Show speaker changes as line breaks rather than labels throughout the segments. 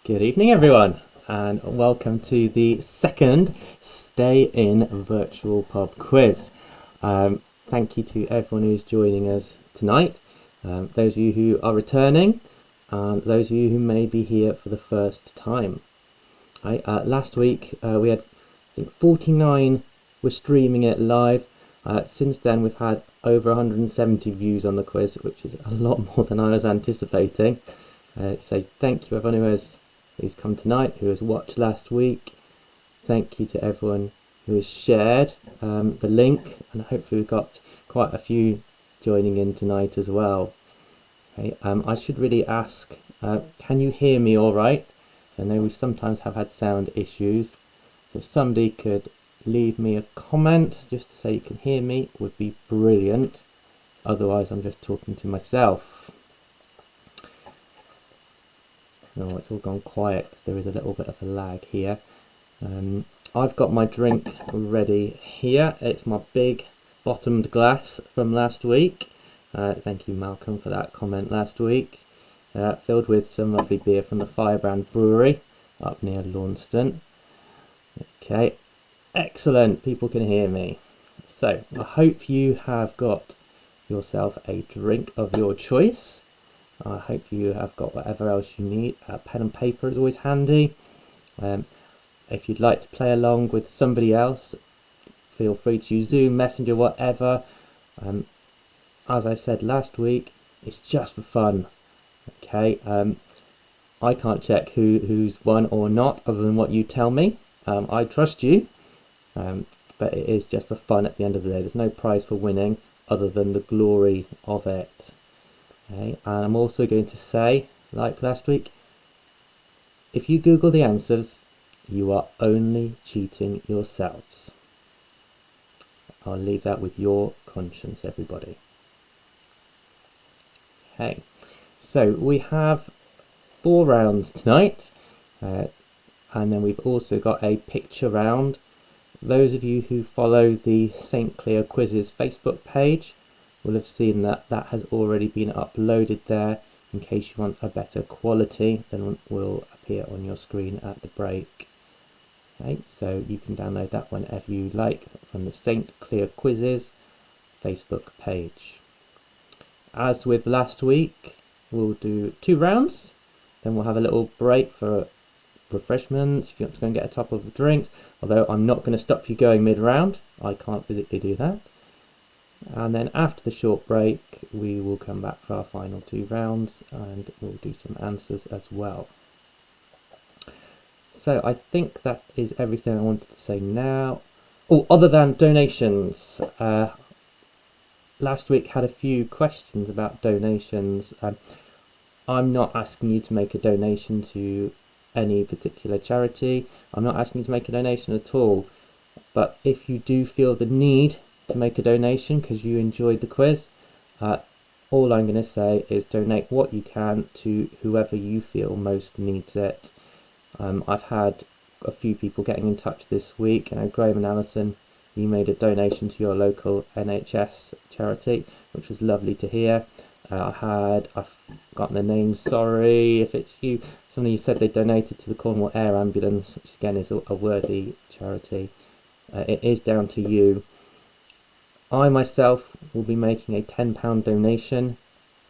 Good evening, everyone, and welcome to the second Stay In Virtual Pub Quiz. Thank you to everyone who's joining us tonight, those of you who are returning, and those of you who may be here for the first time. Last week we had, I think, 49 were streaming it live. Since then we've had over 170 views on the quiz, which is a lot more than I was anticipating. So thank you everyone who's come tonight, who has watched last week. Thank you to everyone who has shared the link, and hopefully we've got quite a few joining in tonight as well. Okay, I should really ask, can you hear me all right? So I know we sometimes have had sound issues, so if somebody could leave me a comment just to say you can hear me would be brilliant. Otherwise I'm just talking to myself. No, it's all gone quiet. There is a little bit of a lag here. I've got my drink ready here. It's my big bottomed glass from last week. Thank you, Malcolm, for that comment last week. Filled with some lovely beer from the Firebrand Brewery up near Launceston. Okay, excellent. People can hear me. So I hope you have got yourself a drink of your choice. I hope you have got whatever else you need. Pen and paper is always handy. If you'd like to play along with somebody else, feel free to use Zoom, Messenger, whatever. As I said last week, it's just for fun. Okay, I can't check who's won or not other than what you tell me. I trust you, but it is just for fun at the end of the day. There's no prize for winning other than the glory of it. Okay, and I'm also going to say, like last week, if you Google the answers, you are only cheating yourselves. I'll leave that with your conscience, everybody. Okay, so we have 4 rounds tonight, and then we've also got a picture round. Those of you who follow the St. Clear Quizzes Facebook page will have seen that that has already been uploaded there. In case you want a better quality than will appear on your screen at the break. Okay, so you can download that whenever you like from the St. Clear Quizzes Facebook page. As with last week, we'll do 2 rounds, then we'll have a little break for refreshments if you want to go and get a top of the drinks, although I'm not going to stop you going mid-round. I can't physically do that. And then after the short break we will come back for our final 2 rounds and we'll do some answers as well. So I think that is everything I wanted to say now. Oh, other than donations, last week had a few questions about donations. I'm not asking you to make a donation to any particular charity. I'm not asking you to make a donation at all, but if you do feel the need to make a donation because you enjoyed the quiz, all I'm going to say is donate what you can to whoever you feel most needs it. I've had a few people getting in touch this week. Graham and Alison, you made a donation to your local NHS charity, which was lovely to hear. I've forgotten the name, sorry if it's you. Somebody said they donated to the Cornwall Air Ambulance, which again is a worthy charity. It is down to you. I myself will be making a £10 donation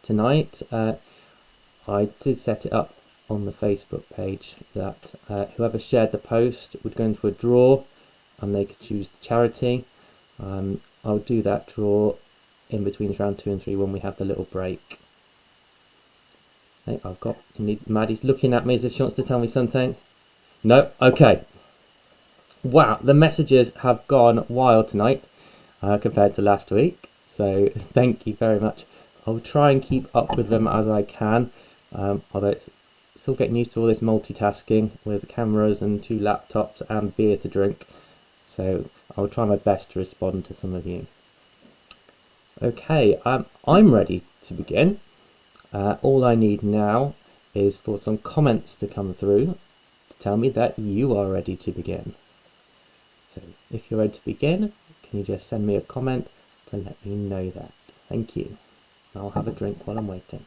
tonight. I did set it up on the Facebook page that whoever shared the post would go into a draw and they could choose the charity. I'll do that draw in between round 2 and 3 when we have the little break. I've got somebody, Maddie's looking at me as if she wants to tell me something. No? Okay. Wow, the messages have gone wild tonight compared to last week, so thank you very much. I'll try and keep up with them as I can, although it's still getting used to all this multitasking with cameras and 2 laptops and beer to drink, so I'll try my best to respond to some of you. Okay, I'm ready to begin. All I need now is for some comments to come through to tell me that you are ready to begin. So if you're ready to begin, can you just send me a comment to let me know that? Thank you. I'll have a drink while I'm waiting.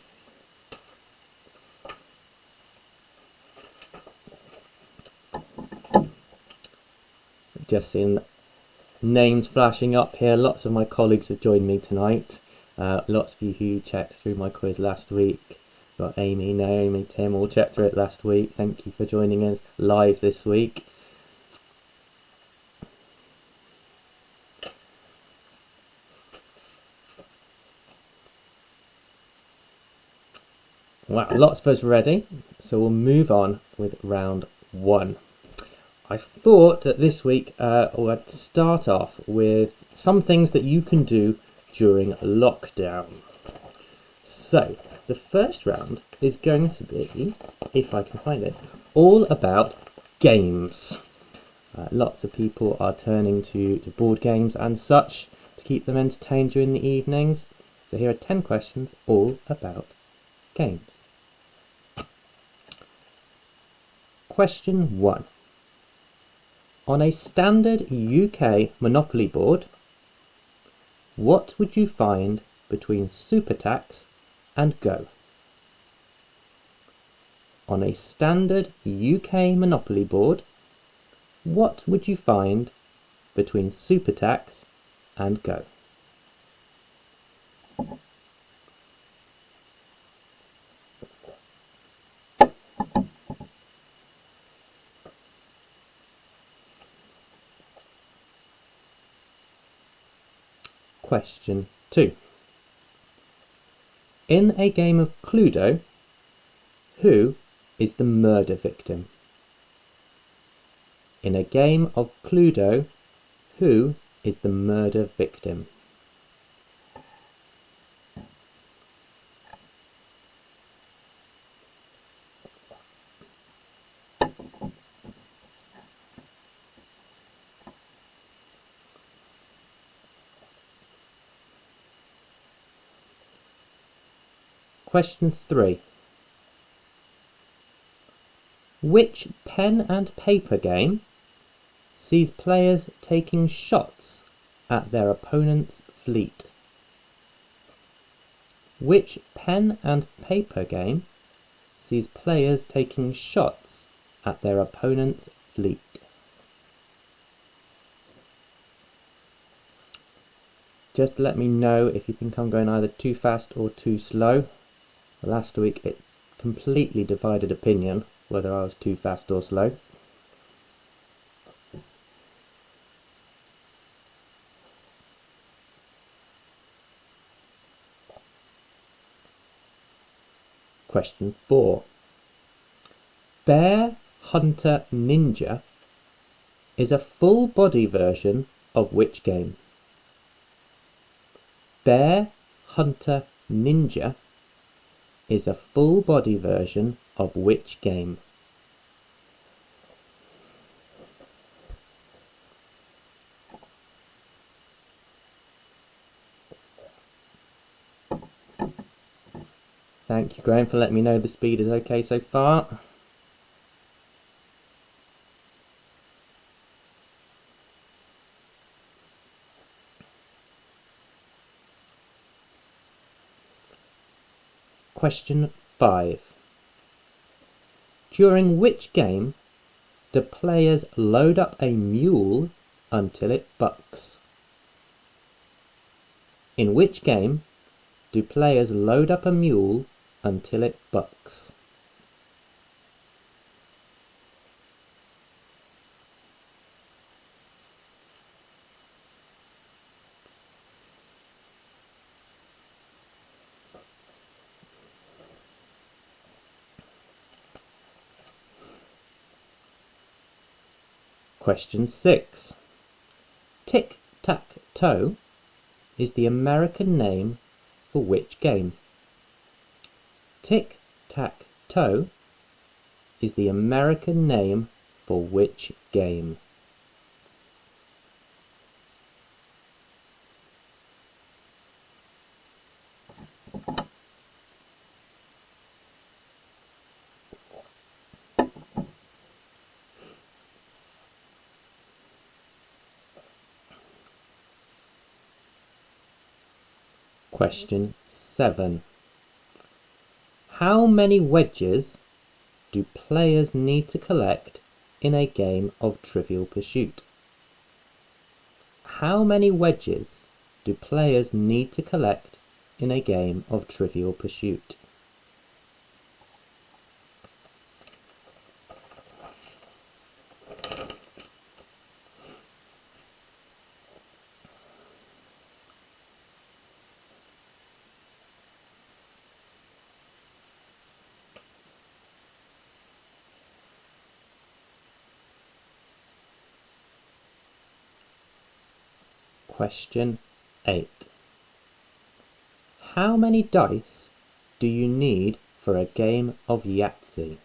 Just seeing names flashing up here. Lots of my colleagues have joined me tonight. Lots of you who checked through my quiz last week. Got Amy, Naomi, Tim all checked through it last week. Thank you for joining us live this week. Wow, lots of us ready, so we'll move on with round 1. I thought that this week we'd start off with some things that you can do during lockdown. So, the first round is going to be, if I can find it, all about games. Lots of people are turning to board games and such to keep them entertained during the evenings. So here are 10 questions all about games. Question 1. On a standard UK Monopoly board, what would you find between Super Tax and Go? On a standard UK Monopoly board, what would you find between Super Tax and Go? Question 2. In a game of Cluedo, who is the murder victim? In a game of Cluedo, who is the murder victim? Question 3. Which pen and paper game sees players taking shots at their opponent's fleet? Which pen and paper game sees players taking shots at their opponent's fleet? Just let me know if you think I'm going either too fast or too slow. Last week it completely divided opinion whether I was too fast or slow. Question 4. Bear Hunter Ninja is a full body version of which game? Bear Hunter Ninja is a full body version of which game? Thank you, Graham, for letting me know the speed is okay so far. Question 5. During which game do players load up a mule until it bucks? In which game do players load up a mule until it bucks? Question 6. Tic-tac-toe is the American name for which game? Tic-tac-toe is the American name for which game? Question 7. How many wedges do players need to collect in a game of Trivial Pursuit? How many wedges do players need to collect in a game of Trivial Pursuit? Question 8. How many dice do you need for a game of Yahtzee?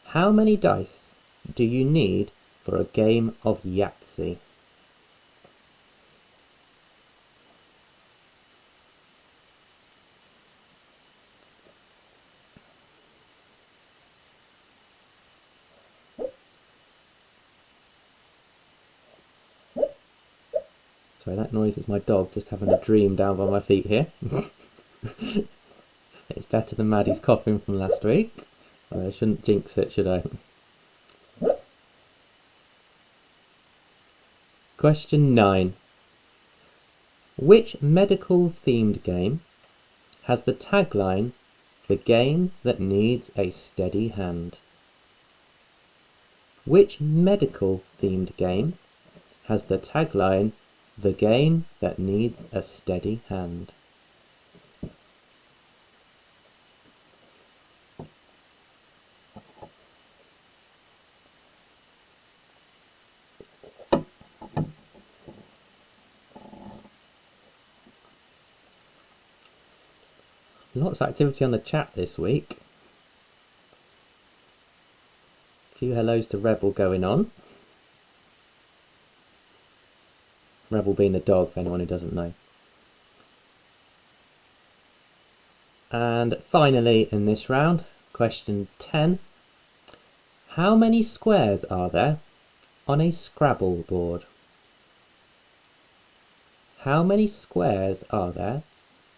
How many dice do you need for a game of Yahtzee? Sorry, that noise is my dog just having a dream down by my feet here. It's better than Maddie's coughing from last week. I shouldn't jinx it, should I? Question 9. Which medical themed game has the tagline, "The game that needs a steady hand"? Which medical themed game has the tagline, "The game that needs a steady hand"? Lots of activity on the chat this week. A few hellos to Rebel going on. Rebel being the dog, for anyone who doesn't know. And finally, in this round, question 10. How many squares are there on a Scrabble board? How many squares are there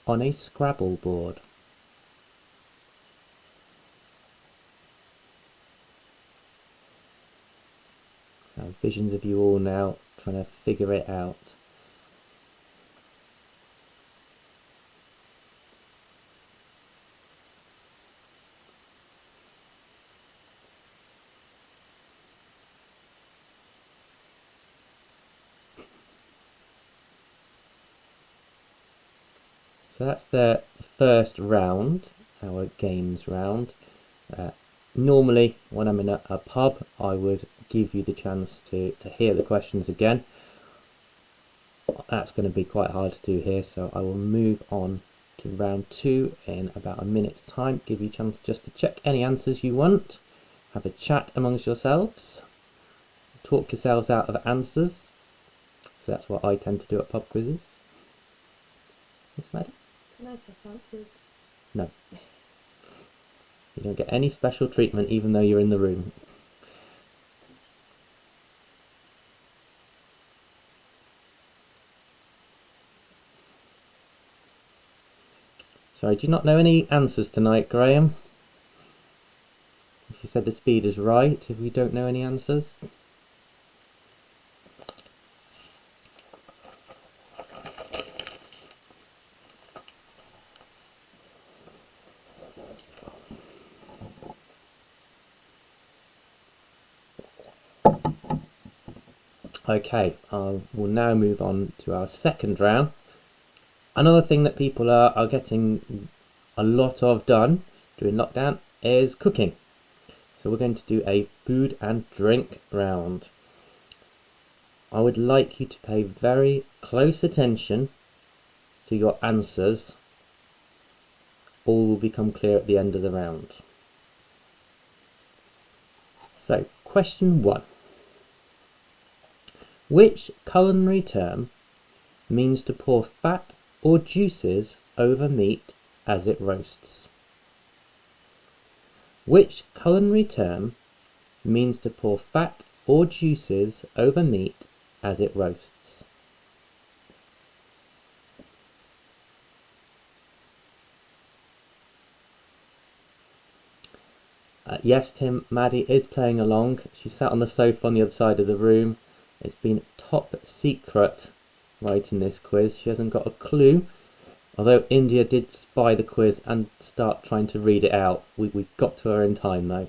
on a Scrabble board? I have visions of you all now trying to figure it out. So that's the first round, our games round. Normally, when I'm in a pub, I would give you the chance to hear the questions again. That's going to be quite hard to do here, so I will move on to round 2 in about a minute's time. Give you a chance just to check any answers you want, have a chat amongst yourselves, talk yourselves out of answers. So that's what I tend to do at pub quizzes. Yes, Maddie?
Can I check answers?
No. You don't get any special treatment even though you're in the room. Sorry, do you not know any answers tonight, Graham? If you said the speed is right, if we don't know any answers. Okay, I will now move on to our second round. Another thing that people are getting a lot of done during lockdown is cooking. So we're going to do a food and drink round. I would like you to pay very close attention to your answers. All will become clear at the end of the round. So, question 1. Which culinary term means to pour fat or juices over meat as it roasts? Which culinary term means to pour fat or juices over meat as it roasts? Yes, Tim, Maddie is playing along. She sat on the sofa on the other side of the room. It's been top secret writing this quiz. She hasn't got a clue. Although India did spy the quiz and start trying to read it out. We got to her in time though.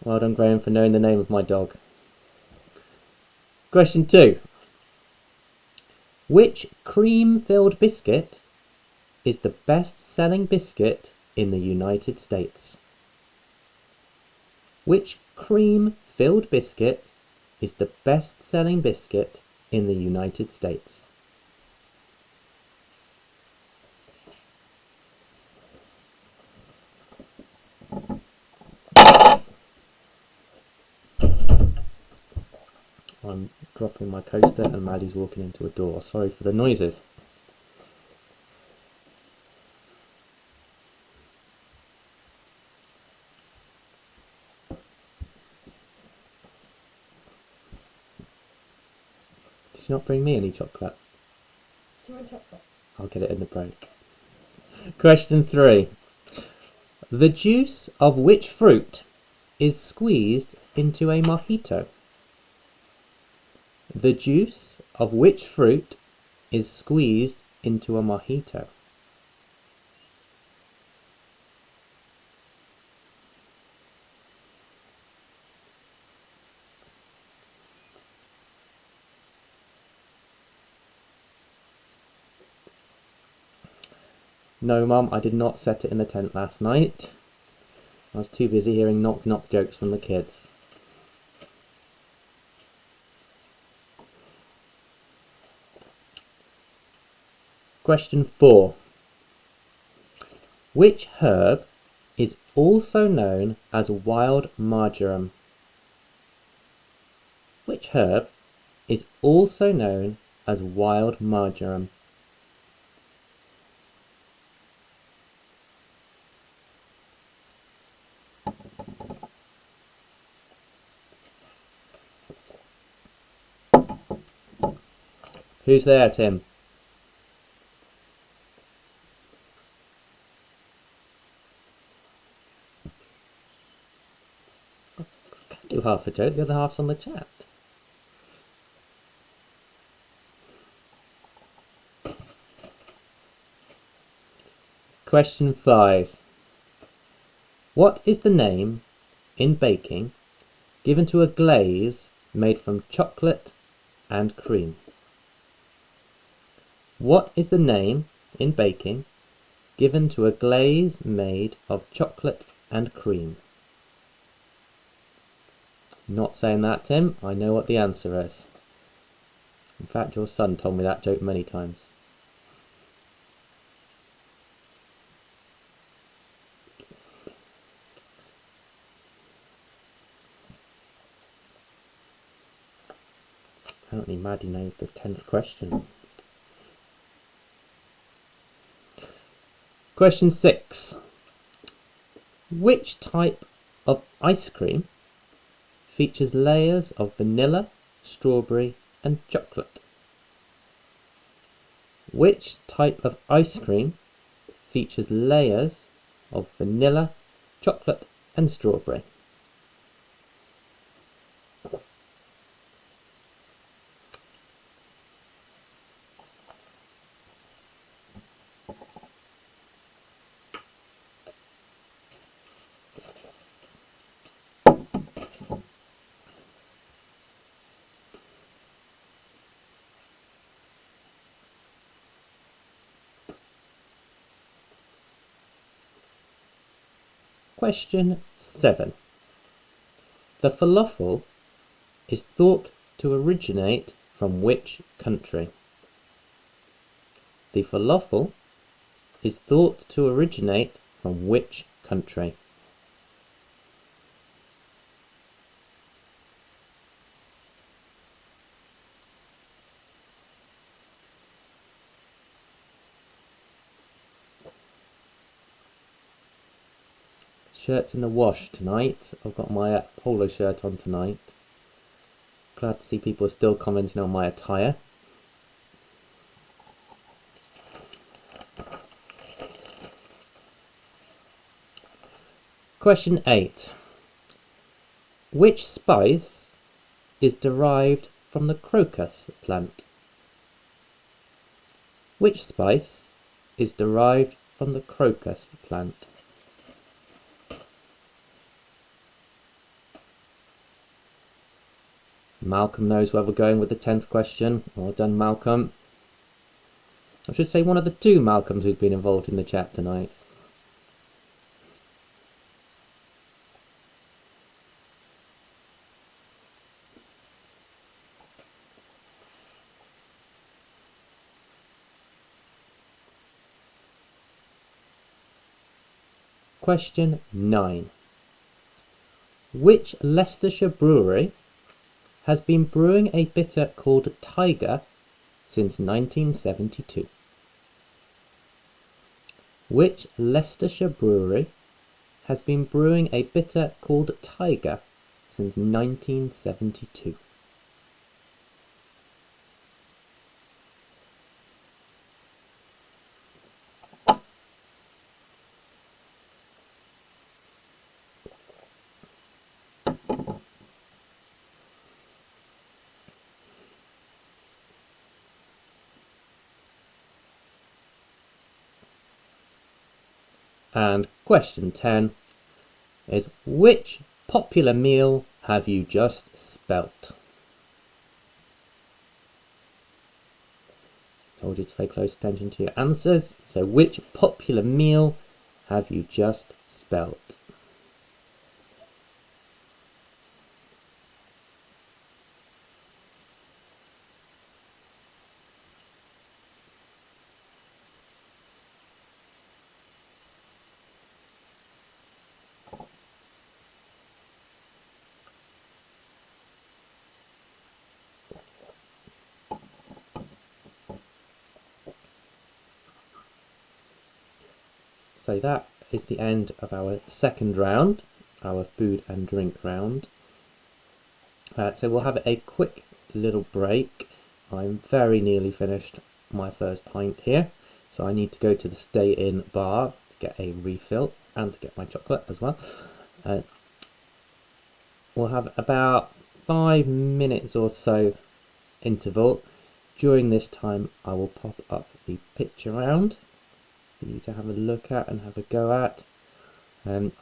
Well done, Graham, for knowing the name of my dog. Question 2. Which cream-filled biscuit is the best-selling biscuit in the United States? Which cream-filled biscuit is the best-selling biscuit in the United States? I'm dropping my coaster and Maddie's walking into a door. Sorry for the noises. Did you not bring me any chocolate?
Do you want chocolate?
I'll get it in the break. Question 3. The juice of which fruit is squeezed into a mojito? The juice of which fruit is squeezed into a mojito? No, Mum, I did not set it in the tent last night. I was too busy hearing knock-knock jokes from the kids. Question 4. Which herb is also known as wild marjoram? Which herb is also known as wild marjoram? Who's there, Tim? Can't do half a joke, the other half's on the chat. Question 5. What is the name in baking given to a glaze made from chocolate and cream? What is the name in baking given to a glaze made of chocolate and cream? Not saying that, Tim. I know what the answer is. In fact, your son told me that joke many times. Apparently Maddie knows the 10th question. Question 6. Which type of ice cream features layers of vanilla, strawberry and chocolate? Which type of ice cream features layers of vanilla, chocolate and strawberry? Question 7. The falafel is thought to originate from which country? The falafel is thought to originate from which country? Shirt's in the wash tonight. I've got my polo shirt on tonight. Glad to see people still commenting on my attire. Question 8. Which spice is derived from the crocus plant? Which spice is derived from the crocus plant? Malcolm knows where we're going with the 10th question. Well done, Malcolm. I should say one of the two Malcolms who's been involved in the chat tonight. Question 9. Which Leicestershire brewery has been brewing a bitter called Tiger since 1972? Which Leicestershire brewery has been brewing a bitter called Tiger since 1972? And question 10 is, which popular meal have you just spelt? Told you to pay close attention to your answers. So which popular meal have you just spelt? So that is the end of our second round, our food and drink round. So we'll have a quick little break. I'm very nearly finished my first pint here, so I need to go to the Stay In bar to get a refill and to get my chocolate as well. We'll have about 5 minutes or so interval. During this time I will pop up the picture round for you to have a look at and have a go at, and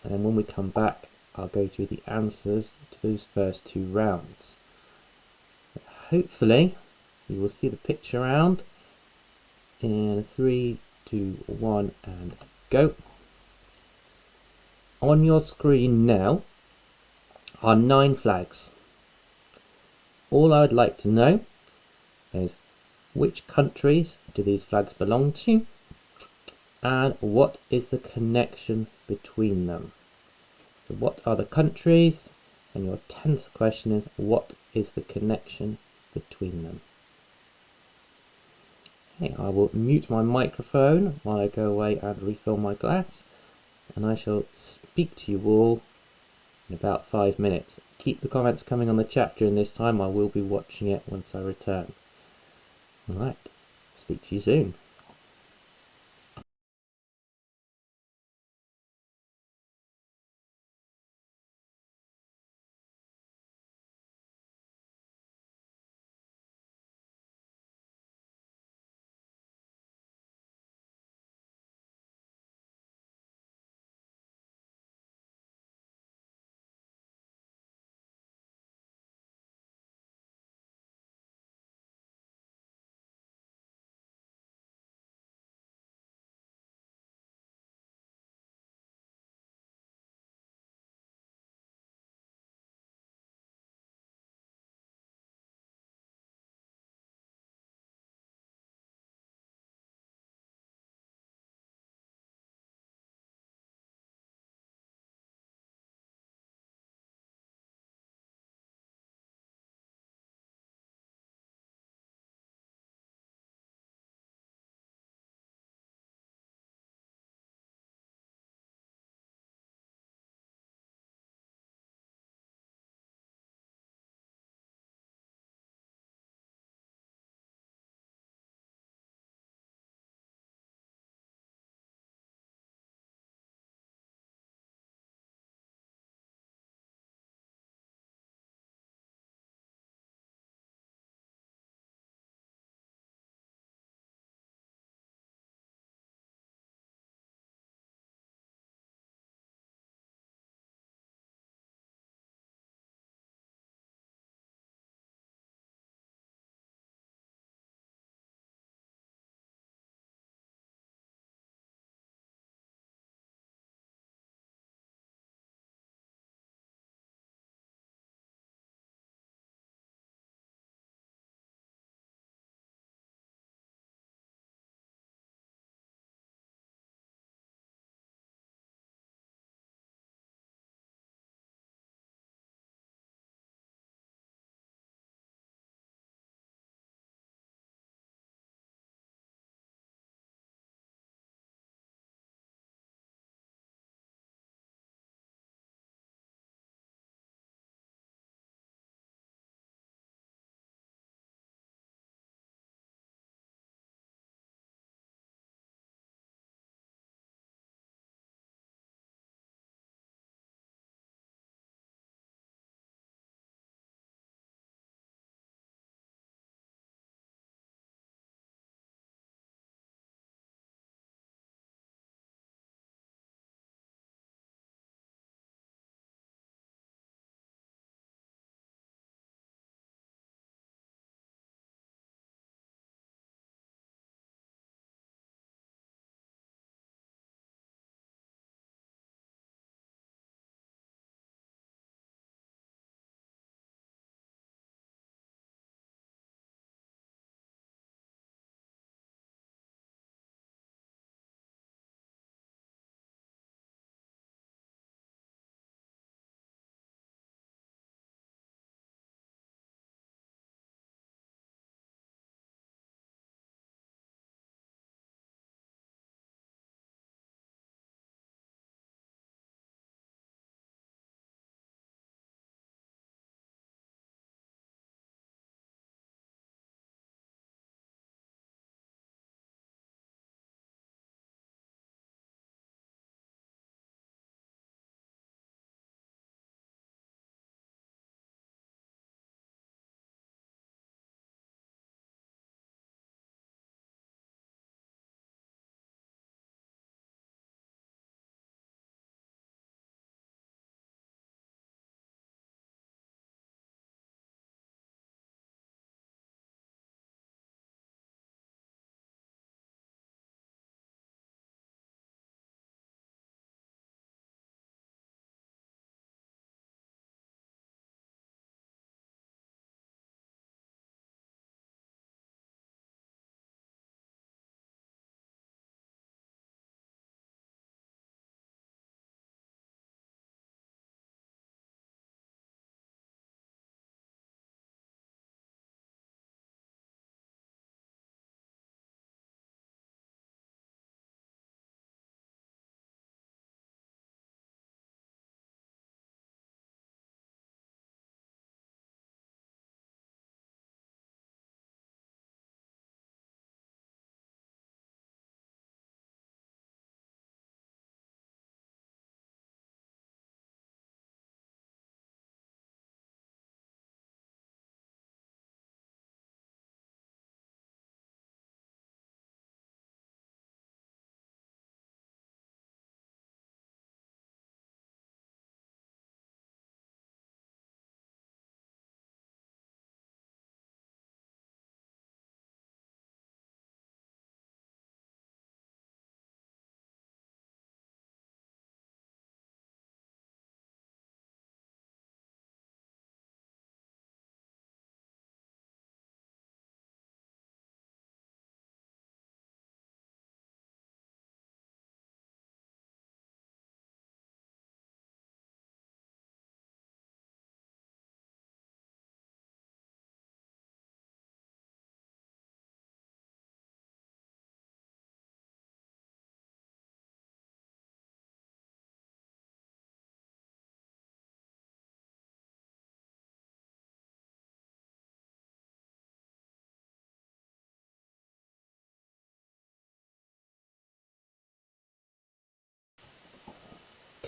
then when we come back I'll go through the answers to those first 2 rounds. Hopefully you will see the picture round in 3, 2, 1 and go. On your screen now are 9 flags. All I would like to know is which countries do these flags belong to, and what is the connection between them. So what are the countries, and your 10th question is, what is the connection between them? Okay, I will mute my microphone while I go away and refill my glass, and I shall speak to you all in about 5 minutes. Keep the comments coming on the chat during this time. I will be watching it once I return. Alright, speak to you soon.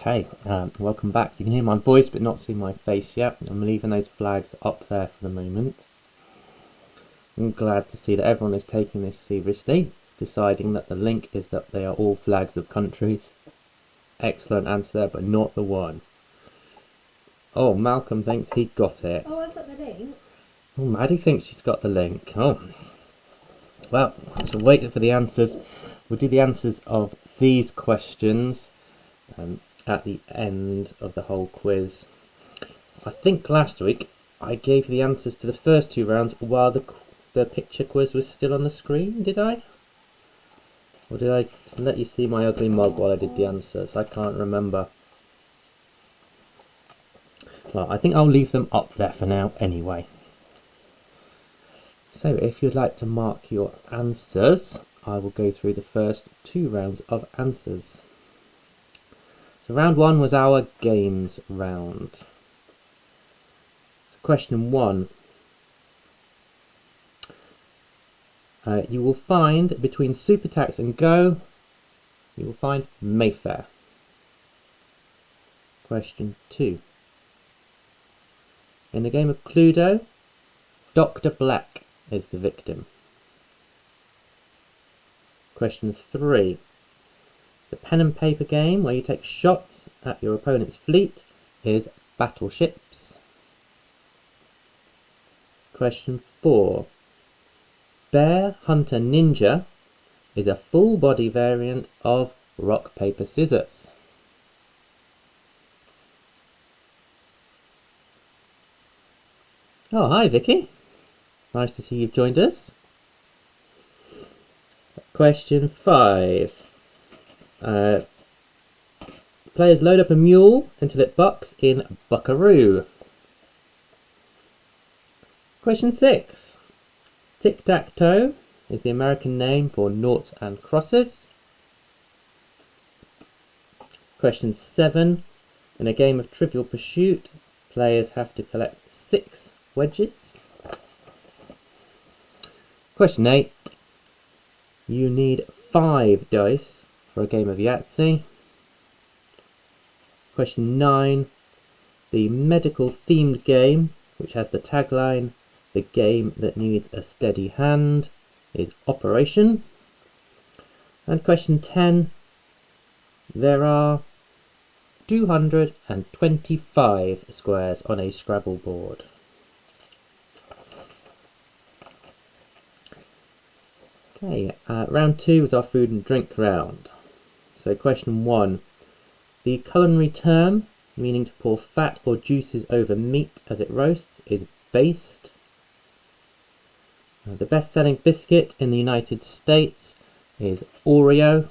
Okay, welcome back. You can hear my voice but not see my face yet. I'm leaving those flags up there for the moment. I'm glad to see that everyone is taking this seriously, deciding that the link is that they are all flags of countries. Excellent answer there, but not the one. Oh, Malcolm thinks he got it.
Oh, I've got the link.
Oh, Maddie thinks she's got the link. Oh, well, I shall wait for the answers. We'll do the answers of these questions at the end of the whole quiz. I think last week I gave the answers to the first 2 rounds while the picture quiz was still on the screen, did I? Or did I let you see my ugly mug while I did the answers? I can't remember. Well, I think I'll leave them up there for now anyway. So if you'd like to mark your answers, I will go through the first 2 rounds of answers. So round 1 was our games round. So question 1. You will find between Super Tax and Go, you will find Mayfair. Question 2. In the game of Cluedo, Dr. Black is the victim. Question 3. The pen and paper game where you take shots at your opponent's fleet is Battleships. Question 4. Bear Hunter Ninja is a full body variant of Rock Paper Scissors. Oh, hi Vicky. Nice to see you've joined us. Question 5. Players load up a mule until it bucks in Buckaroo. Question 6. Tic-tac-toe is the American name for noughts and crosses. Question 7. In a game of Trivial Pursuit, players have to collect 6 wedges. Question 8. You need 5 dice for a game of Yahtzee. Question 9. The medical themed game, which has the tagline, "The game that needs a steady hand," is Operation. And question 10. There are 225 squares on a Scrabble board. Okay, round 2 was our food and drink round. So question 1. The culinary term, meaning to pour fat or juices over meat as it roasts, is baste. The best-selling biscuit in the United States is Oreo.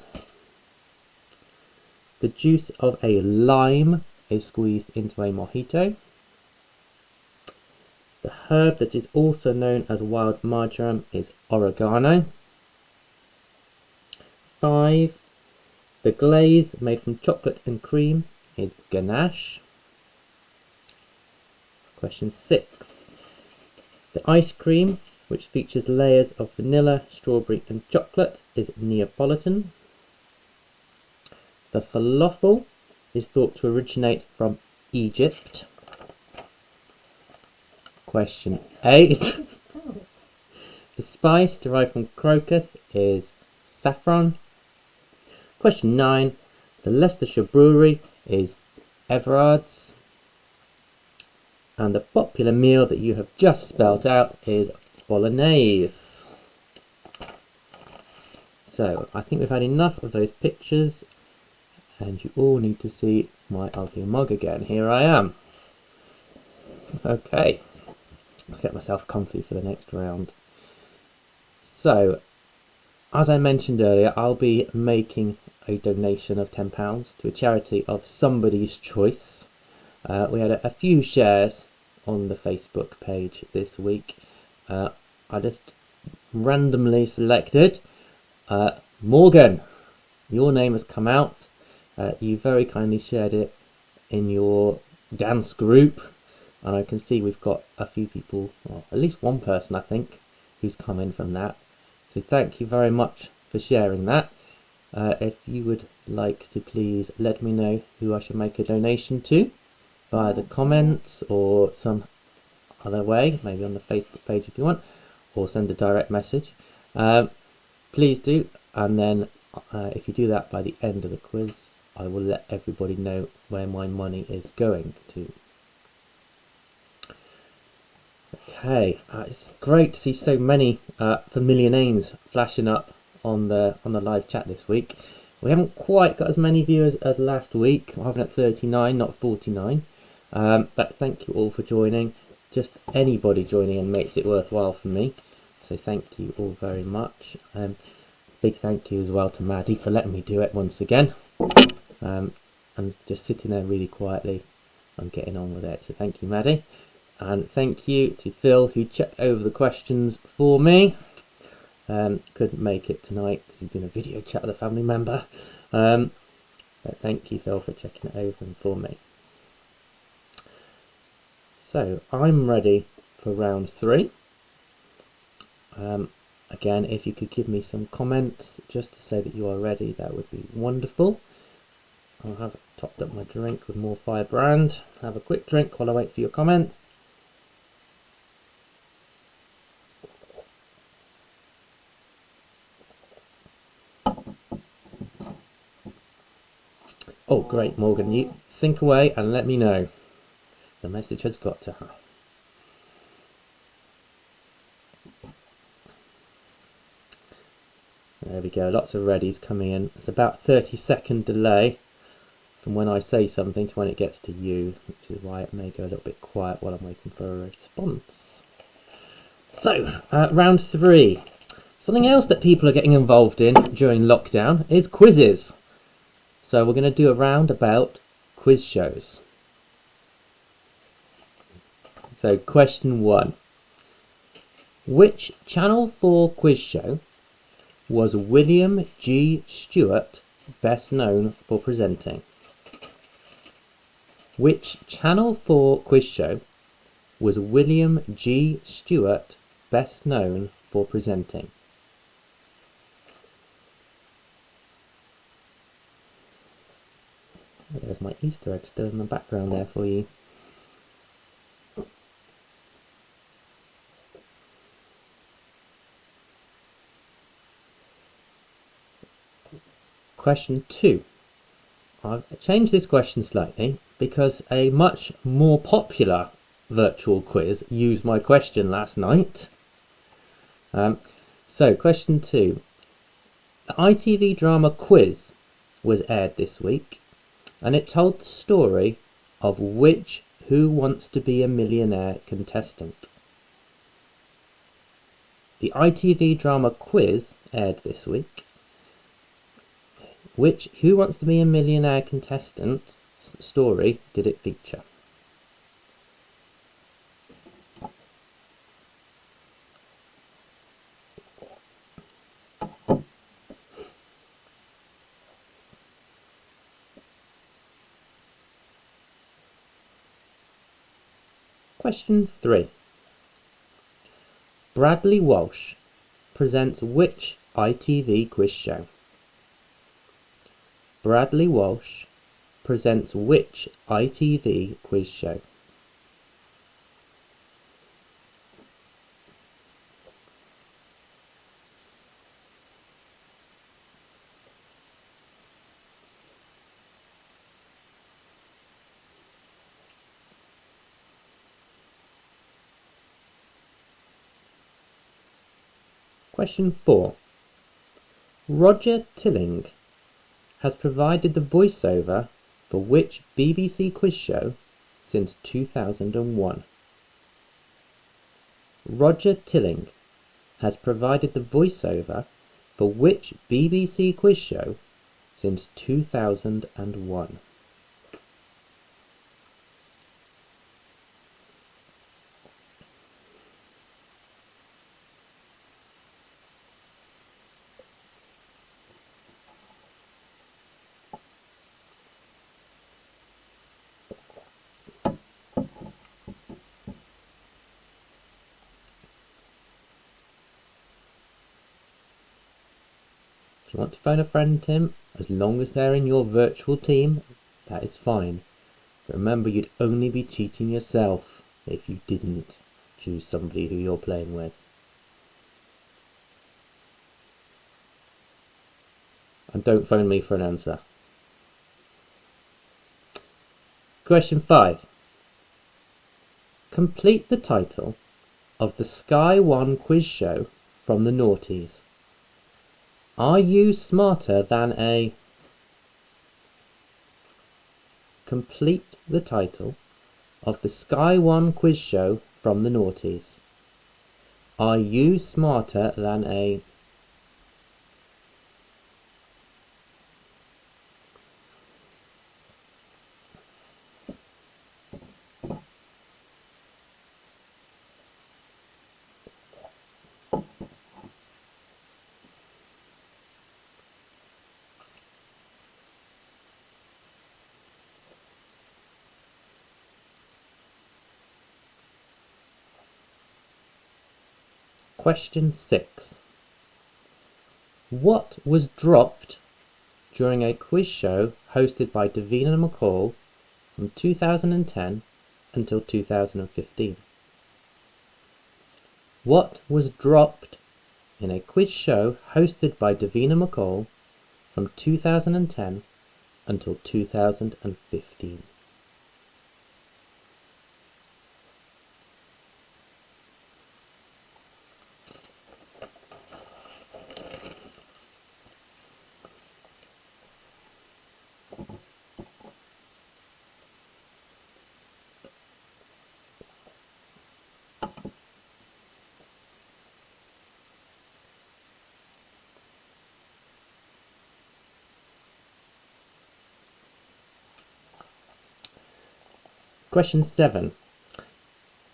The juice of a lime is squeezed into a mojito. The herb that is also known as wild marjoram is oregano. 5. The glaze made from chocolate and cream is ganache. Question 6. The ice cream, which features layers of vanilla, strawberry and chocolate, is Neapolitan. The falafel is thought to originate from Egypt. Question 8. The spice derived from crocus is saffron. Question 9. The Leicestershire brewery is Everard's. And the popular meal that you have just spelt out is bolognese. So, I think we've had enough of those pictures, and you all need to see my ugly mug again. Here I am. Okay, I'll get myself comfy for the next round. So, as I mentioned earlier, I'll be making a donation of £10 to a charity of somebody's choice. We had a few shares on the Facebook page this week. I just randomly selected Morgan. Your name has come out. You very kindly shared it in your dance group, and I can see we've got a few people, well, at least one person I think, who's come in from that. So thank you very much for sharing that. If you would like to please let me know who I should make a donation to via the comments or some other way, maybe on the Facebook page if you want, or send a direct message. Please do, and then if you do that by the end of the quiz, I will let everybody know where my money is going to. Okay, it's great to see so many familiar names flashing up on the live chat this week. We haven't quite got as many viewers as last week. We're having at 39, not 49. But thank you all for joining. Just anybody joining in makes it worthwhile for me. So thank you all very much. Big thank you as well to Maddie for letting me do it once again. And just sitting there really quietly and getting on with it. So thank you, Maddie. And thank you to Phil, who checked over the questions for me. Couldn't make it tonight because he's doing a video chat with a family member. But thank you, Phil, for checking it over for me. So I'm ready for round 3. Again, if you could give me some comments just to say that you are ready, that would be wonderful. I have topped up my drink with more Fire brand. Have a quick drink while I wait for your comments. Oh, great, Morgan. You think away and let me know. The message has got to her. There we go. Lots of readies coming in. It's about 30-second delay from when I say something to when it gets to you, which is why it may go a little bit quiet while I'm waiting for a response. So, round 3. Something else that people are getting involved in during lockdown is quizzes. So we're going to do a round about quiz shows. So question 1. Which Channel 4 quiz show was William G. Stewart best known for presenting? Which Channel 4 quiz show was William G. Stewart best known for presenting? There's my Easter egg still in the background there for you. Question 2. I've changed this question slightly because a much more popular virtual quiz used my question last night. So question 2. The ITV drama Quiz was aired this week, and it told the story of which Who Wants to Be a Millionaire contestant. The ITV drama Quiz aired this week. Which Who Wants to Be a Millionaire contestant story did it feature? Question 3. Bradley Walsh presents which ITV quiz show? Bradley Walsh presents which ITV quiz show? Question 4. Roger Tilling has provided the voiceover for which BBC quiz show since 2001? Roger Tilling has provided the voiceover for which BBC quiz show since 2001? If you want to phone a friend, Tim, as long as they're in your virtual team, that is fine. But remember, you'd only be cheating yourself if you didn't choose somebody who you're playing with. And don't phone me for an answer. Question 5. Complete the title of the Sky One quiz show from the noughties. Are you smarter than a... Complete the title of the Sky One quiz show from the noughties. Are you smarter than a... Question 6. What was dropped during a quiz show hosted by Davina McCall from 2010 until 2015? What was dropped in a quiz show hosted by Davina McCall from 2010 until 2015? Question 7.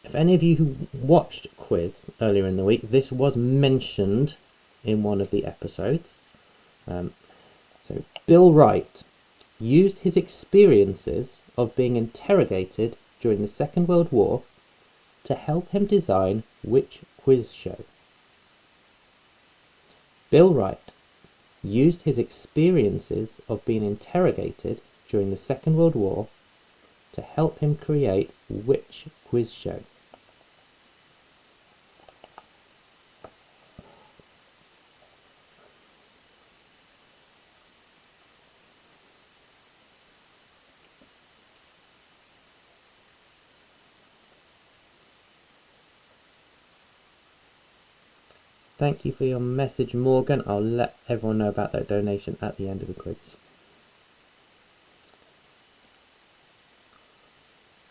If any of you who watched Quiz earlier in the week, this was mentioned in one of the episodes. So Bill Wright used his experiences of being interrogated during the Second World War to help him design which quiz show? Bill Wright used his experiences of being interrogated during the Second World War to help him create which quiz show? Thank you for your message, Morgan. I'll let everyone know about that donation at the end of the quiz.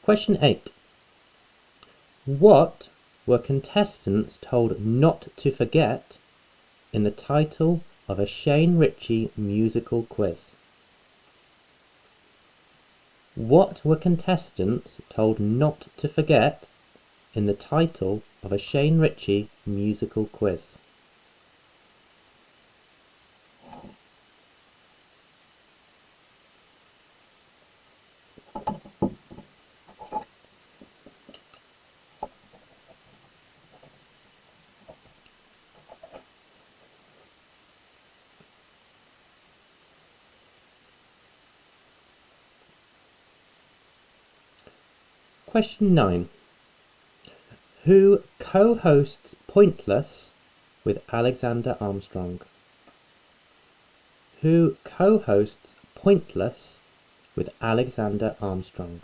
Question 8. What were contestants told not to forget in the title of a Shane Ritchie musical quiz? What were contestants told not to forget in the title of a Shane Ritchie musical quiz? Question 9. Who co-hosts Pointless with Alexander Armstrong? Who co-hosts Pointless with Alexander Armstrong?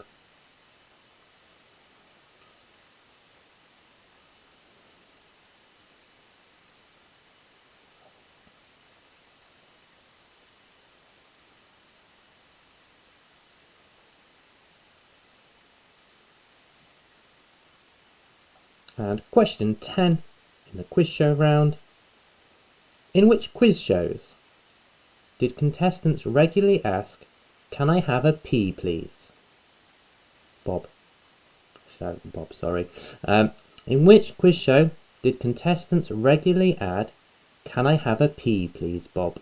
And question 10 in the quiz show round. In which quiz shows did contestants regularly ask, "Can I have a pee, please?" Bob. Bob, sorry. In which quiz show did contestants regularly add, "Can I have a pee, please, Bob?"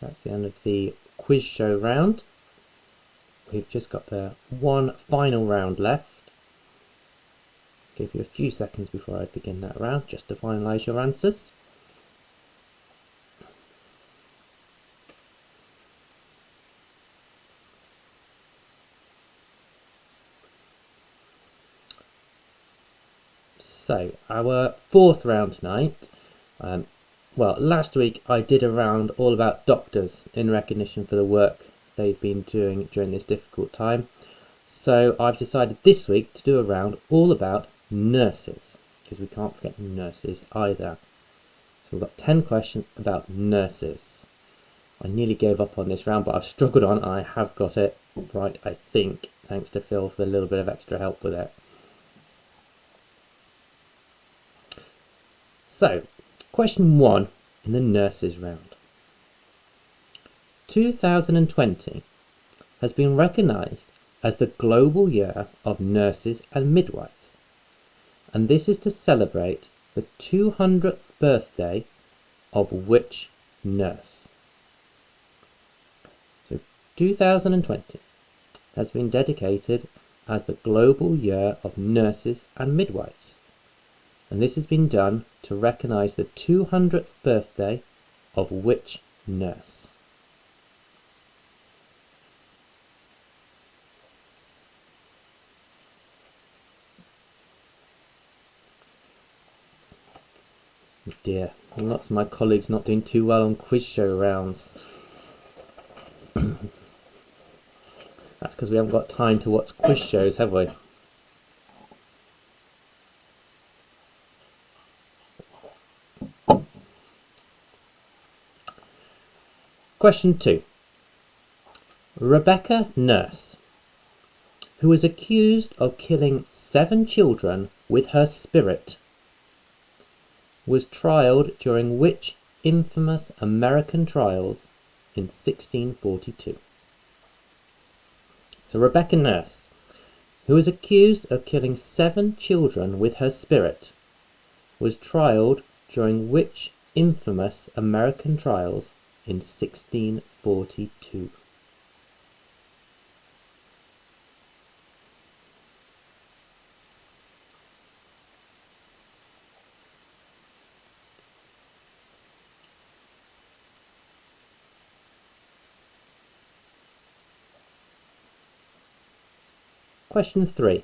That's the end of the quiz show round. We've just got the one final round left. Give you a few seconds before I begin that round just to finalise your answers. So, our fourth round tonight. Well, last week I did a round all about doctors in recognition for the work they've been doing during this difficult time. So I've decided this week to do a round all about nurses, because we can't forget nurses either. So we've got 10 questions about nurses. I nearly gave up on this round, but I've struggled on. I have got it right, I think, thanks to Phil for a little bit of extra help with it. So, question 1 in the nurses round. 2020 has been recognised as the global year of nurses and midwives, and this is to celebrate the 200th birthday of which nurse? So 2020 has been dedicated as the global year of nurses and midwives, and this has been done to recognise the 200th birthday of which nurse? Oh dear, lots of my colleagues not doing too well on quiz show rounds. That's because we haven't got time to watch quiz shows, have we? Question 2. Rebecca Nurse, who was accused of killing 7 children with her spirit, was trialled during which infamous American trials in 1642? So Rebecca Nurse, who was accused of killing 7 children with her spirit, was trialled during which infamous American trials in 1642? Question 3.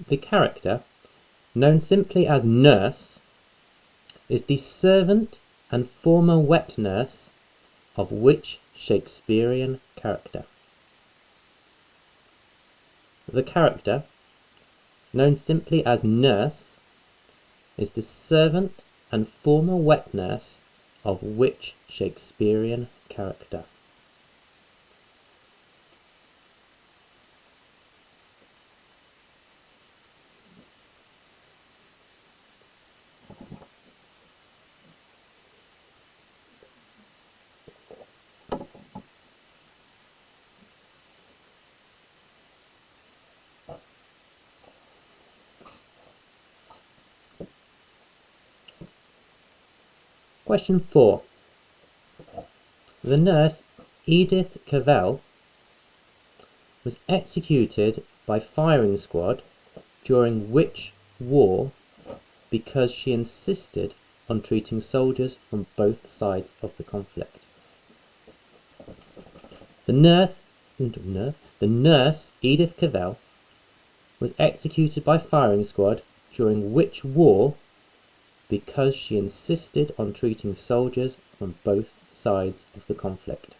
The character, known simply as Nurse, is the servant and former wet nurse of which Shakespearean character? The character, known simply as Nurse, is the servant and former wet nurse of which Shakespearean character? Question 4. The nurse Edith Cavell was executed by firing squad during which war because she insisted on treating soldiers from both sides of the conflict? The nurse Edith Cavell was executed by firing squad during which war because she insisted on treating soldiers from both sides of the conflict?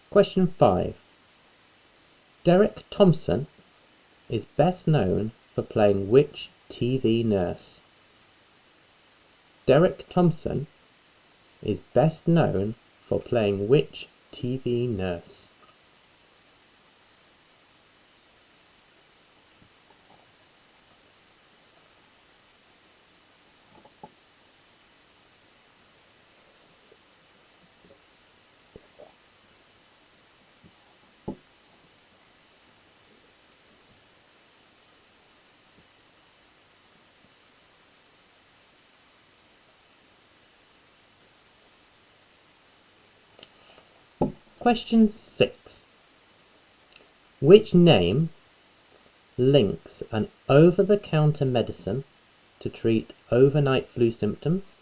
Question 5. Derek Thompson is best known for playing which TV nurse? Derek Thompson is best known for playing which TV nurse? Question 6. Which name links an over-the-counter medicine to treat overnight flu symptoms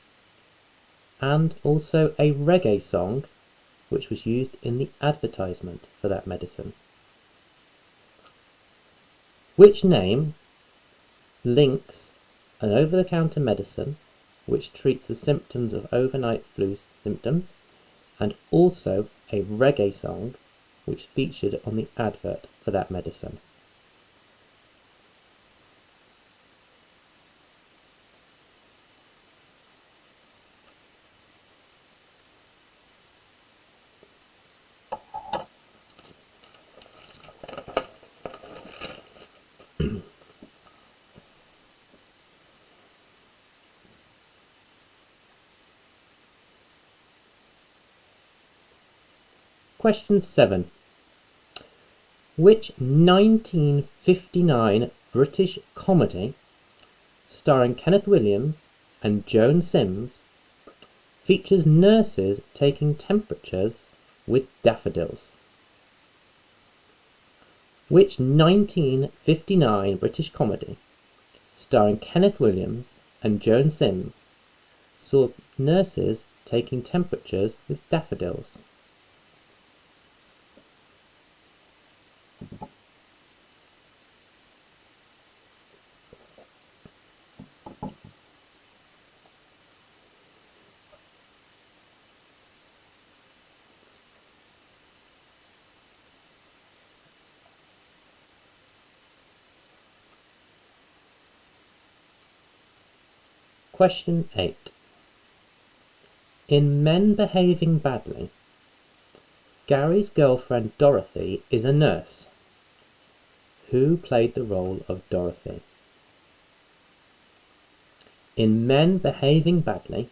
and also a reggae song which was used in the advertisement for that medicine? Which name links an over-the-counter medicine which treats the symptoms of overnight flu symptoms and also a reggae song which featured on the advert for that medicine? Question 7. Which 1959 British comedy starring Kenneth Williams and Joan Sims features nurses taking temperatures with daffodils? Which 1959 British comedy starring Kenneth Williams and Joan Sims saw nurses taking temperatures with daffodils? Question 8. In Men Behaving Badly, Gary's girlfriend Dorothy is a nurse. Who played the role of Dorothy? In Men Behaving Badly,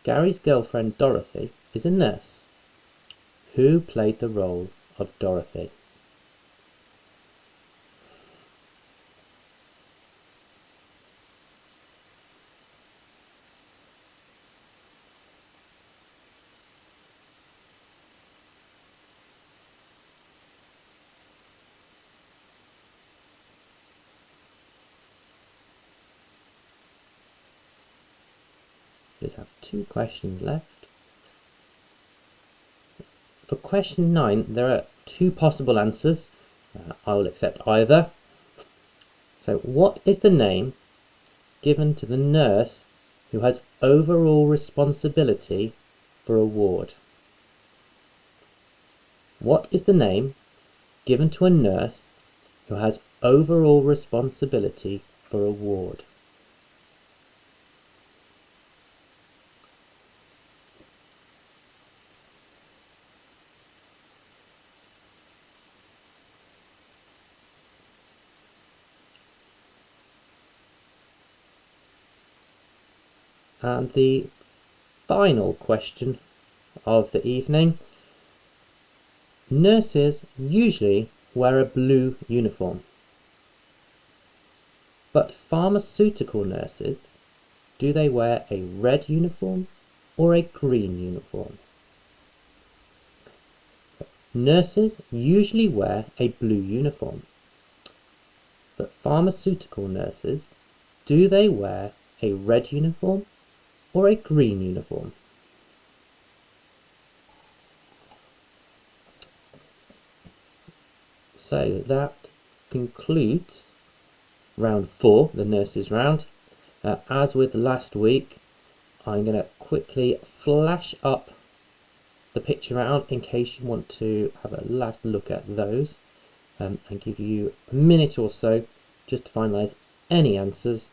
Gary's girlfriend Dorothy is a nurse. Who played the role of Dorothy? Just have 2 questions left. For question 9, there are 2 possible answers. I will accept either. So, what is the name given to the nurse who has overall responsibility for a ward? What is the name given to a nurse who has overall responsibility for a ward? And the final question of the evening. Nurses usually wear a blue uniform, but pharmaceutical nurses, do they wear a red uniform or a green uniform? Nurses usually wear a blue uniform, but pharmaceutical nurses, do they wear a red uniform or a green uniform? So that concludes round 4, the nurses round. As with last week, I'm going to quickly flash up the picture round in case you want to have a last look at those, and give you a minute or so just to finalise any answers,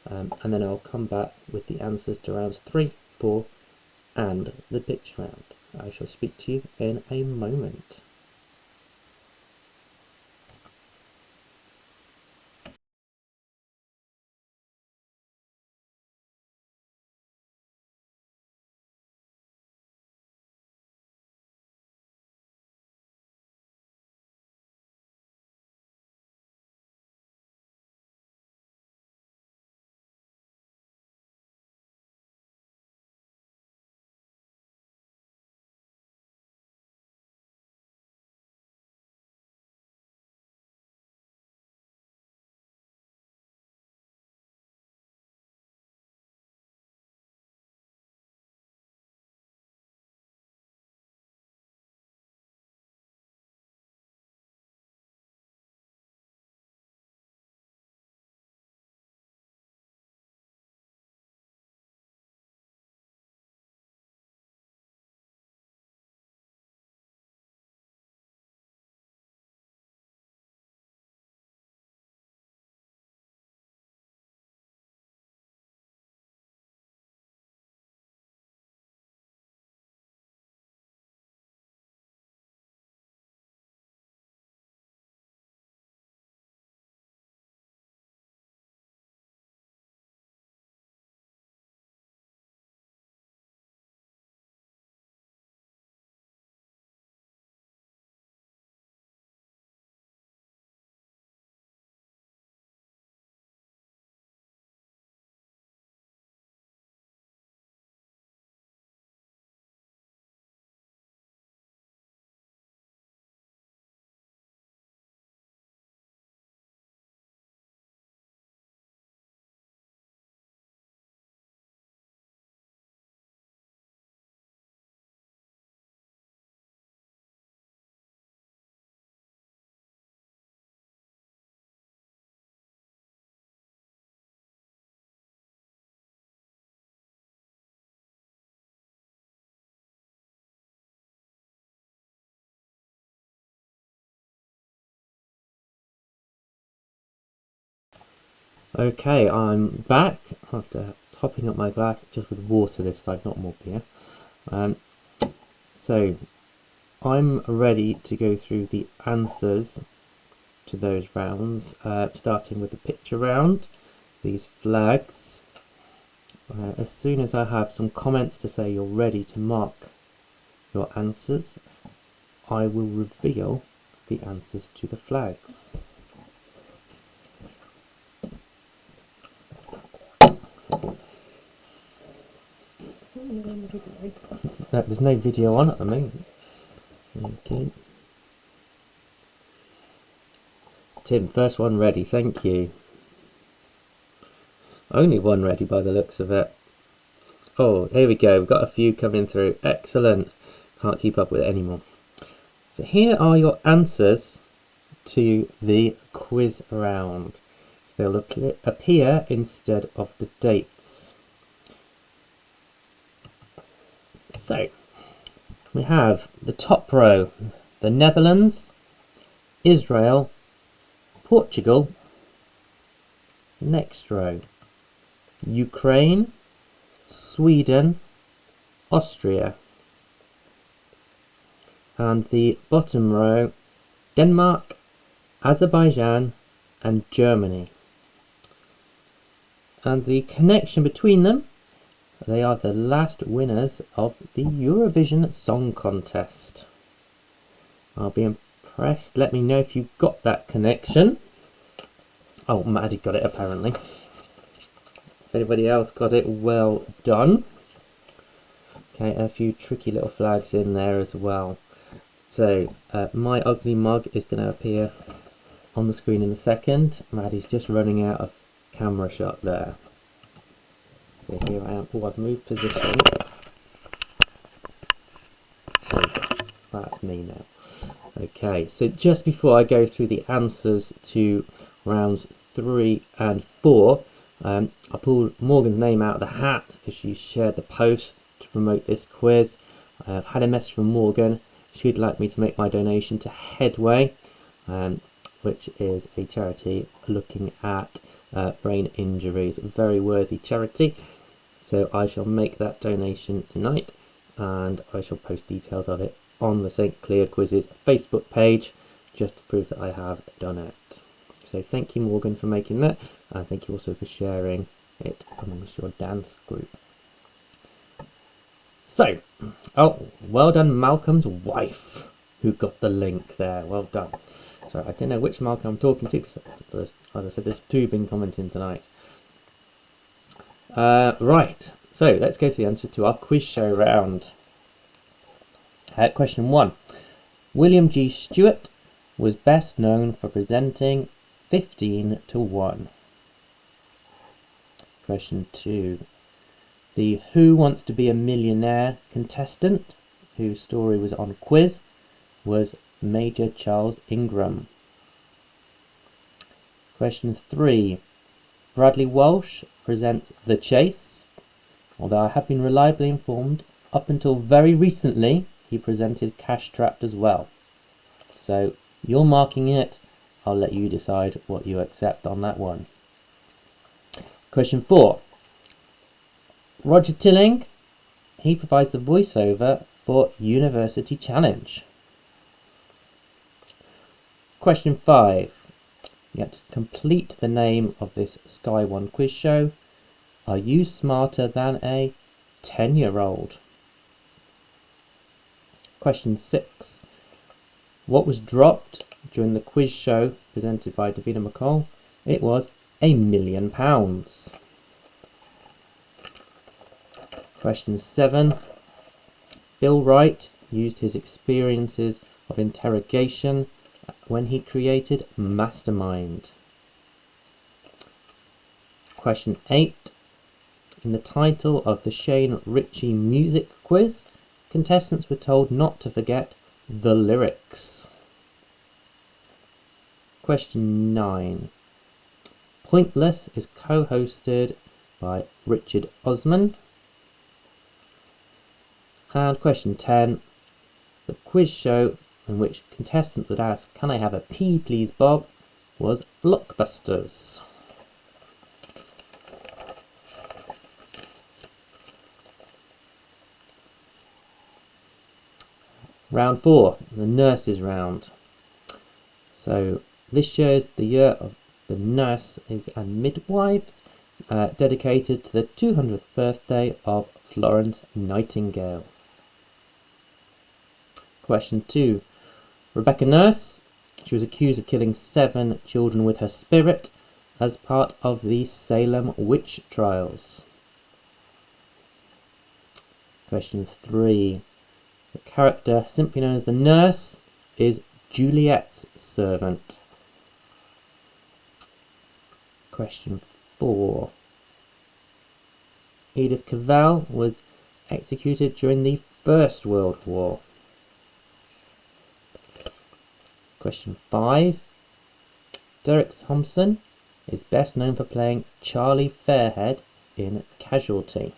and then I'll come back with the answers to rounds 3, 4 and the picture round. I shall speak to you in a moment. Okay, I'm back after topping up my glass just with water this time, not more beer. So I'm ready to go through the answers to those rounds, starting with the picture round, these flags. As soon as I have some comments to say you're ready to mark your answers, I will reveal the answers to the flags. There's no video on at the moment. Okay. Tim, first one ready, thank you. Only one ready by the looks of it. Oh, here we go, we've got a few coming through. Excellent. Can't keep up with it anymore. So here are your answers to the quiz round. So they'll appear instead of the dates. So we have the top row, the Netherlands, Israel, Portugal. Next row, Ukraine, Sweden, Austria. And the bottom row, Denmark, Azerbaijan and Germany. And the connection between them, they are the last winners of the Eurovision Song Contest. I'll be impressed. Let me know if you got that connection. Oh, Maddie got it apparently. If anybody else got it, well done. Okay, a few tricky little flags in there as well. So, my ugly mug is going to appear on the screen in a second. Maddie's just running out of camera shot there. So here I am. Oh, I've moved position. That's me now. Okay, so just before I go through the answers to rounds 3 and 4, I pulled Morgan's name out of the hat because she shared the post to promote this quiz. I've had a message from Morgan. She'd like me to make my donation to Headway, which is a charity looking at brain injuries. A very worthy charity. So I shall make that donation tonight, and I shall post details of it on the St. Clear Quizzes Facebook page, just to prove that I have done it. So thank you, Morgan, for making that, and thank you also for sharing it amongst your dance group. So, oh, well done, Malcolm's wife, who got the link there. Well done. Sorry, I don't know which Malcolm I'm talking to, because as I said, there's 2 been commenting tonight. Right, so let's go to the answer to our quiz show round. Question 1. William G. Stewart was best known for presenting 15 to 1. Question 2. The Who Wants to Be a Millionaire contestant, whose story was on quiz, was Major Charles Ingram. Question 3. Bradley Walsh presents The Chase, although I have been reliably informed up until very recently he presented Cash Trapped as well. So you're marking it, I'll let you decide what you accept on that one. Question 4. Roger Tilling, he provides the voiceover for University Challenge. Question 5. You have to complete the name of this Sky One quiz show. Are you smarter than a 10-year-old? Question 6. What was dropped during the quiz show presented by Davina McCall? It was £1 million. Question 7. Bill Wright used his experiences of interrogation when he created Mastermind. Question 8. In the title of the Shane Ritchie music quiz, contestants were told not to forget the lyrics. Question 9. Pointless is co-hosted by Richard Osman. And question 10. The quiz show in which contestants would ask, "Can I have a pea please, Bob?" was Blockbusters. Round 4, the nurses round. So this year is the year of the nurses and midwives, dedicated to the 200th birthday of Florence Nightingale. Question 2. Rebecca Nurse. She was accused of killing 7 children with her spirit as part of the Salem witch trials. Question 3. The character simply known as the nurse is Juliet's servant. Question 4. Edith Cavell was executed during the First World War. Question 5. Derek Thompson is best known for playing Charlie Fairhead in Casualty.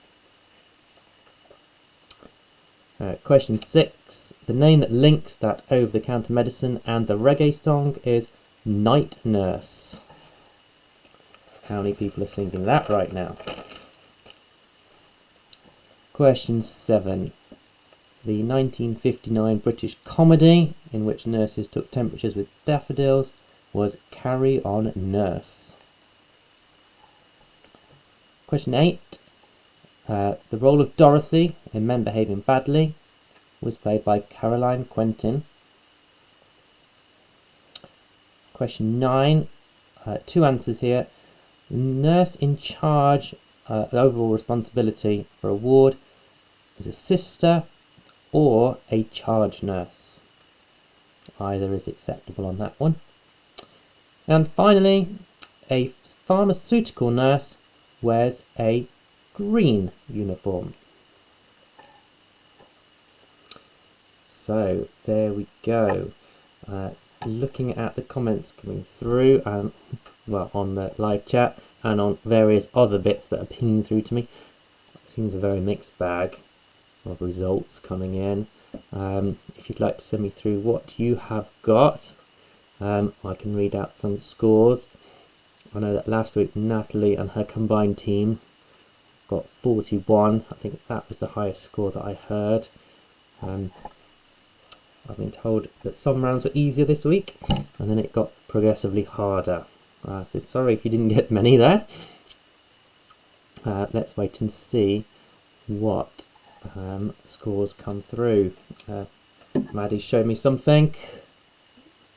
Question 6. The name that links that over-the-counter medicine and the reggae song is Night Nurse. How many people are singing that right now? Question 7. The 1959 British comedy in which nurses took temperatures with daffodils was Carry On Nurse. Question 8. The role of Dorothy in Men Behaving Badly was played by Caroline Quentin. Question 9. 2 answers here. The nurse in charge, the overall responsibility for a ward, is a sister or a charge nurse. Either is acceptable on that one. And finally, a pharmaceutical nurse wears a green uniform. So there we go. Looking at the comments coming through, and well, on the live chat and on various other bits that are pinging through to me, it seems a very mixed bag of results coming in. If you'd like to send me through what you have got, I can read out some scores. I know that last week Natalie and her combined team got 41. I think that was the highest score that I heard. I've been told that some rounds were easier this week, and then it got progressively harder. So sorry if you didn't get many there. Let's wait and see what scores come through. Maddie showed me something.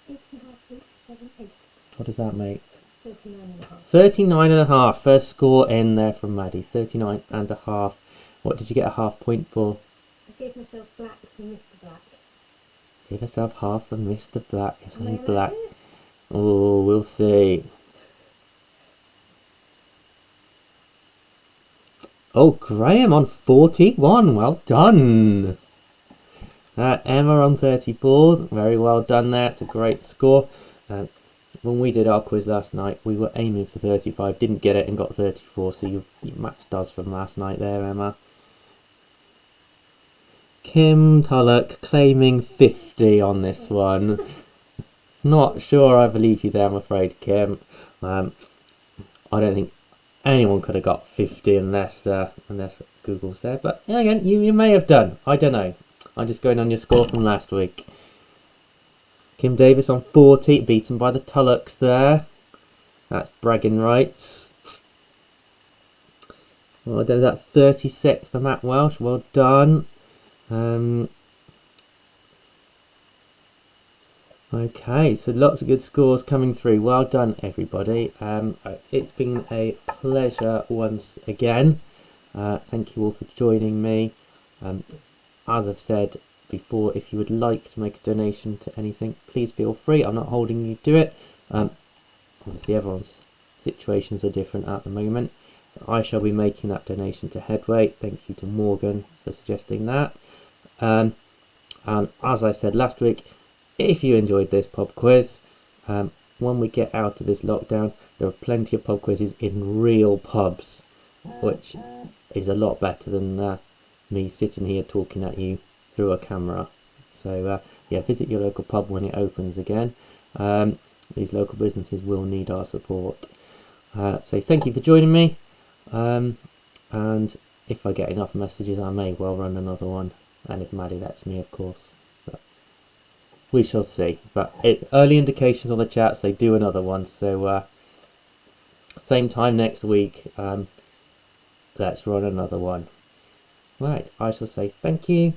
8.5.
What does that make?
39.5.
39.5. First score in there from Maddie. 39.5. What did you get a half point for?
I gave myself black for Mr. Black.
Give yourself half for Mr. Black. If something
Am I
black.
right?
Oh, we'll see. Oh, Graham on 41. Well done. Emma on 34. Very well done there. It's a great score. When we did our quiz last night, we were aiming for 35. Didn't get it and got 34. So you matched us from last night there, Emma. Kim Tullock claiming 50 on this one. Not sure I believe you there, I'm afraid, Kim. I don't think anyone could have got 50 unless Google's there. But yeah, again, you may have done. I don't know. I'm just going on your score from last week. Kim Davis on 40, beaten by the Tullocks there. That's bragging rights. Well done, that 36 for Matt Welsh. Well done. Okay, so lots of good scores coming through. Well done, everybody. It's been a pleasure once again. Thank you all for joining me. As I've said before, if you would like to make a donation to anything, please feel free. I'm not holding you to it. Obviously, everyone's situations are different at the moment. I shall be making that donation to Headway. Thank you to Morgan for suggesting that. And as I said last week, if you enjoyed this pub quiz, when we get out of this lockdown, there are plenty of pub quizzes in real pubs, which is a lot better than me sitting here talking at you through a camera. So yeah, visit your local pub when it opens again. These local businesses will need our support. So thank you for joining me, and if I get enough messages, I may well run another one, and if Maddie lets me, of course. But We shall see. But early indications on the chat say do another one. So same time next week. Let's run another one. Right, I shall say thank you.